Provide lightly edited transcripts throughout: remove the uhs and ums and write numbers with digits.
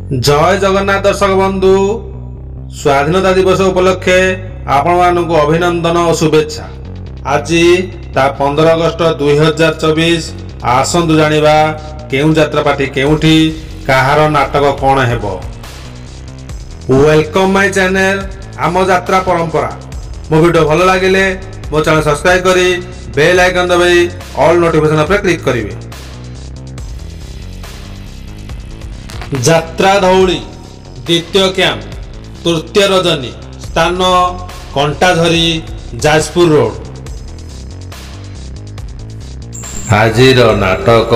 जय जगन्नाथ दर्शक बंधु स्वाधीनता दिवस उपलक्षे आपण मानक अभिनंदन और शुभेच्छा। आज ता 15 अगस्त 2024 आसंतु जानिबा केउ यात्रा पार्टी केउठी काहार नाटक कौन हेबो। वेलकम माय चैनल आम यात्रा परंपरा। मो वीडियो भल लागिले मो चैनल सब्सक्राइब करी बेल आइकन दबाई ऑल नोटिफिकेशन पर क्लिक करिवे। यात्रा धौली द्वितीय कैंप तृतीय रजनी स्थान कंटाझरी जाजपुर रोड। आजिर नाटक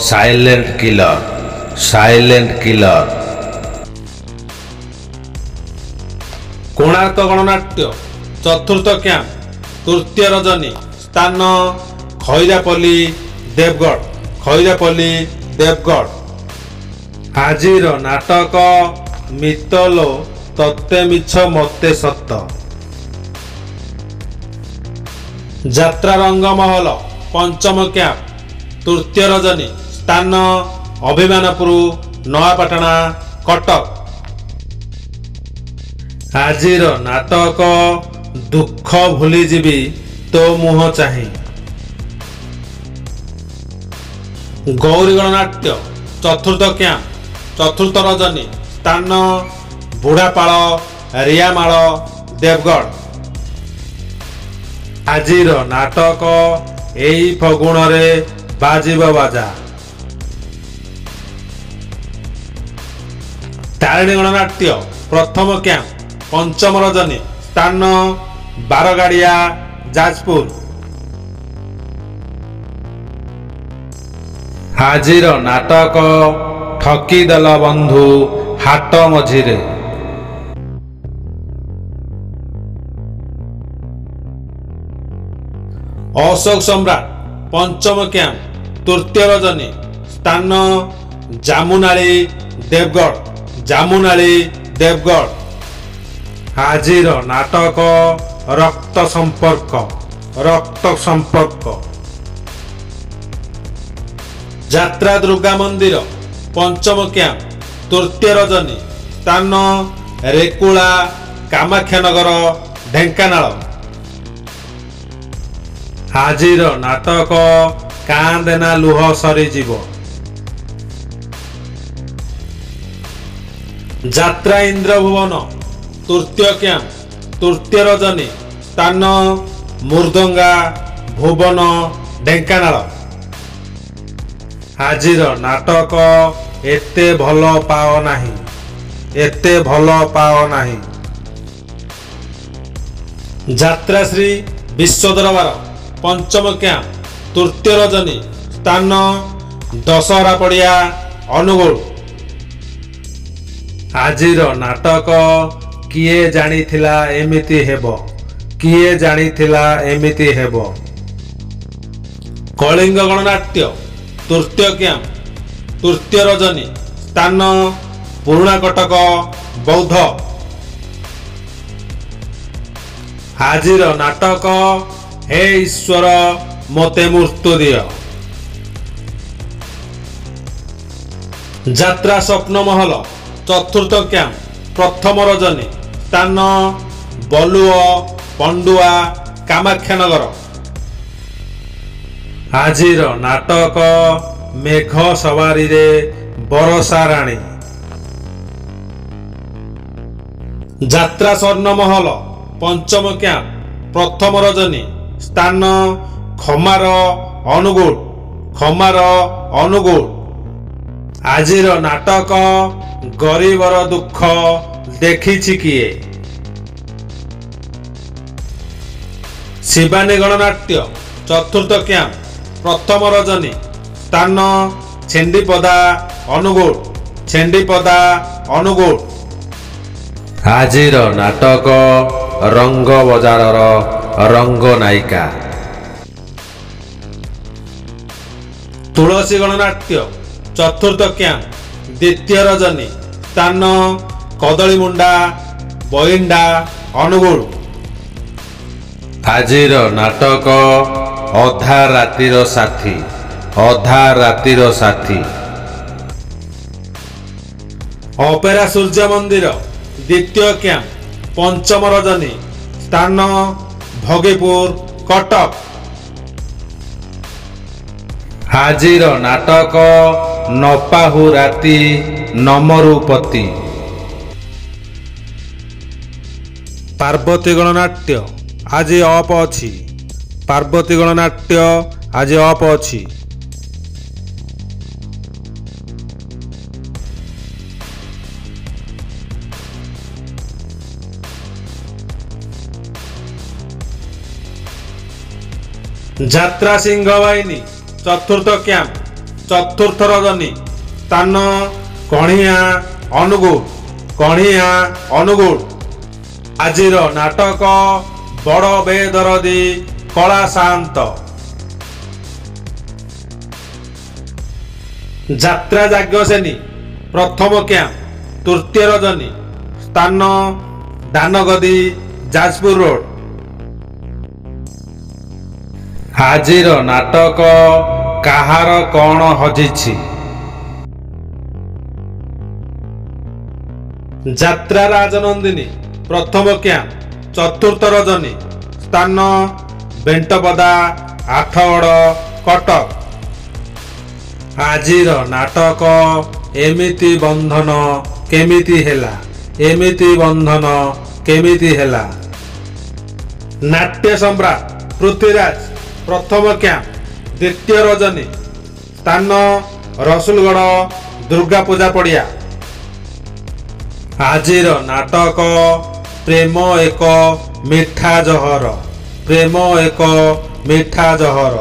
साइलेंट किलर। कोणार्क गणनाट्य चतुर्थ कैंप तृतीय रजनी स्थान खैरापल्ली देवगढ़। आजिर नाटक मितलो तत्ते मिछ मते सत्त। यात्रा रंगमहल पंचम कैंप तृतीय रजनी स्थान अभिमानपुर नयापाटना कटक। आजिर नाटक दुख भूलीजीवी तो मुह चाही। गौरी गणनाट्य चतुर्थ कैंप चतुर्थ रजनी स्थान बुढ़ापाड़ रियामाल देवगढ़। आजिर नाटक एई फगुण रे बाजिब बाजा। तारिणी गणनाट्य प्रथम कैंप पंचम रजनी स्थान बारगाड़िया जाजपुर। आजिर नाटक ठकीदेल बंधु हाट मझिरे। अशोक सम्राट पंचम कैंप तृतीय रजनी स्थान जामुनाली देवगढ़। आजिर नाटक रक्त संपर्क। यात्रा दुर्गा मंदिर पंचम कैंप तृतीय रजनी स्थान रेकुला कामाख्यानगर ढेंकानाल। आजिर नाटक कांदेना लुह सरीजीव। यात्रा इंद्रभुवन तृतीय कैंप तृतीय रजनी स्थान मुर्दंगा भुवन ढेंकानाल। आजिर नाटक एते भल पाओ नाही। यात्रा श्री विश्व दरबार पंचम कैंप तृतीय रजनी स्थान दशहरा पड़िया अनुगुल। आजिर नाटक किए जानिथिला एमिति हेबो। कलिंग गणनाट्य तृतीय कैंप तृतीय रजनी स्थान पुराणा कटक बौद्ध। आजिर नाटक हे ईश्वर मते मृत्यु दिय। यात्रा स्वप्नमहल चतुर्थ कैंप प्रथम रजनी स्थान बलुआ पंडुआ कामाख्यानगर। आजिर नाटक मेघ सवारी रे बरसा राणी। यात्रा स्वर्णमहल पंचम कैंप प्रथम रजनी स्थान खमार अनुगुल। आजिर नाटक गरीबर दुख देखिछि किए। शिवानी गणनाट्य चतुर्थ कैंप प्रथम रजनी स्थान छेंडीपदा अनुगुल। आजिर नाटक रंग बजारर रंग नायिका। तुलसी गणनाट्य चतुर्थ कैंप द्वितीय रजनी स्थान कदलीमुंडा बइंडा अनुगुल। आजिर नाटक अधा रातिर साथी। ଅପେରା ସୂର୍ଯ୍ୟ ମନ୍ଦିର ଦ୍ୱିତୀୟ କ୍ୟାମ୍ପ ପଞ୍ଚମ ରଜନୀ ସ୍ଥାନ ଭଗିପୁର କଟକ। ଆଜିର ନାଟକ ନପାହୁ ରାତି ନମରୁପତି। ପାର୍ବତୀ ଗଣନାଟ୍ୟ ଆଜି ଅଫ୍ ଅଛି। ପାର୍ବତୀ ଗଣନାଟ୍ୟ ଆଜି ଅଫ୍ ଅଛି। ଯାତ୍ରା ସିଂହ ବାହିନୀ ଚତୁର୍ଥ କ୍ୟାମ୍ପ ଚତୁର୍ଥ ରଜନୀ ସ୍ଥାନ କଣିହାଁ ଅନୁଗୁଳ। କଣିହାଁ ଅନୁଗୁଳ। ଆଜିର ନାଟକ ବଡ଼ ବେଦରଦୀ କଳା ସାନ୍ତ। ଯାତ୍ରା ଯାଜ୍ଞସେନୀ ପ୍ରଥମ କ୍ୟାମ୍ପ ତୃତୀୟ ରଜନୀ ସ୍ଥାନ ଦାନଗଦି ଯାଜପୁର ରୋଡ। ଆଜିର ନାଟକ କାହାର କଣ ହଜିଛି। ଯାତ୍ରା ରାଜନନ୍ଦିନୀ ପ୍ରଥମ କ୍ୟାମ୍ପ ଚତୁର୍ଥ ରଜନୀ ସ୍ଥାନ ବେଣ୍ଟପଦା ଆଠଗଡ଼ କଟକ। ଆଜିର ନାଟକ ଏମିତି ବନ୍ଧନ କେମିତି ହେଲା। ଏମିତି ବନ୍ଧନ କେମିତି ହେଲା। ନାଟ୍ୟ ସମ୍ରାଟ ପୃଥ୍ୱୀରାଜ ପ୍ରଥମ କ୍ୟାମ୍ପ ଦ୍ୱିତୀୟ ରଜନୀ ସ୍ଥାନ ରସୁଲଗଡ଼ ଦୁର୍ଗା ପୂଜା ପଡ଼ିଆ। ଆଜିର ନାଟକ ପ୍ରେମ ଏକ ମିଠା ଜହର। ପ୍ରେମ ଏକ ମିଠା ଜହର।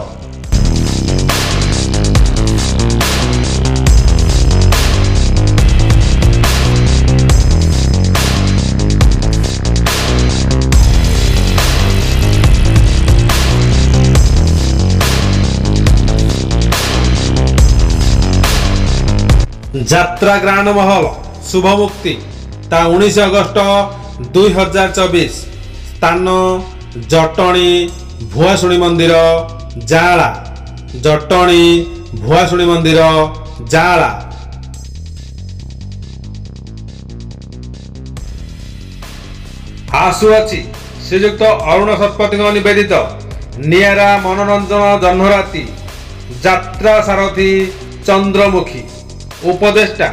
ଯାତ୍ରା ଗ୍ରାଣ୍ଡ ମହଲ ଶୁଭମୁକ୍ତି ତା 19 ଅଗଷ୍ଟ 2024 ସ୍ଥାନ ଜଟଣୀ ଭୁଆଶୁଣୀ ମନ୍ଦିର ଜାଳା। ଜଟଣୀ ଭୁଆଶୁଣୀ ମନ୍ଦିର ଜାଳା। ଆସୁଅଛି ଶ୍ରୀଯୁକ୍ତ ଅରୁଣ ଶତପଥୀଙ୍କ ନିବେଦିତ ନିଆରା ମନୋରଞ୍ଜନ ଜହ୍ନରାତି ଯାତ୍ରା ସାରଥୀ ଚନ୍ଦ୍ରମୁଖୀ। ଉପଦେଷ୍ଟା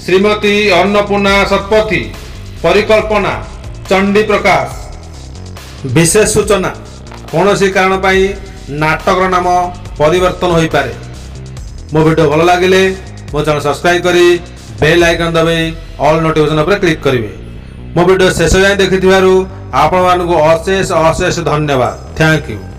ଶ୍ରୀମତୀ ଅନ୍ନପୂର୍ଣ୍ଣା ଶତପଥୀ। ପରିକଳ୍ପନା ଚଣ୍ଡୀ ପ୍ରକାଶ। ବିଶେଷ ସୂଚନା କୌଣସି କାରଣ ପାଇଁ ନାଟକର ନାମ ପରିବର୍ତ୍ତନ ହୋଇପାରେ। ମୋ ଭିଡ଼ିଓ ଭଲ ଲାଗିଲେ ମୋ ଚ୍ୟାନେଲ ସବସ୍କ୍ରାଇବ କରି ବେଲ୍ ଆଇକନ୍ ଦବାଇ ଅଲ୍ ନୋଟିଫିକେସନ୍ ଉପରେ କ୍ଲିକ୍ କରିବେ। ମୋ ଭିଡ଼ିଓ ଶେଷ ଯାଏଁ ଦେଖିଥିବାରୁ ଆପଣମାନଙ୍କୁ ଅଶେଷ ଅଶେଷ ଧନ୍ୟବାଦ। Thank you.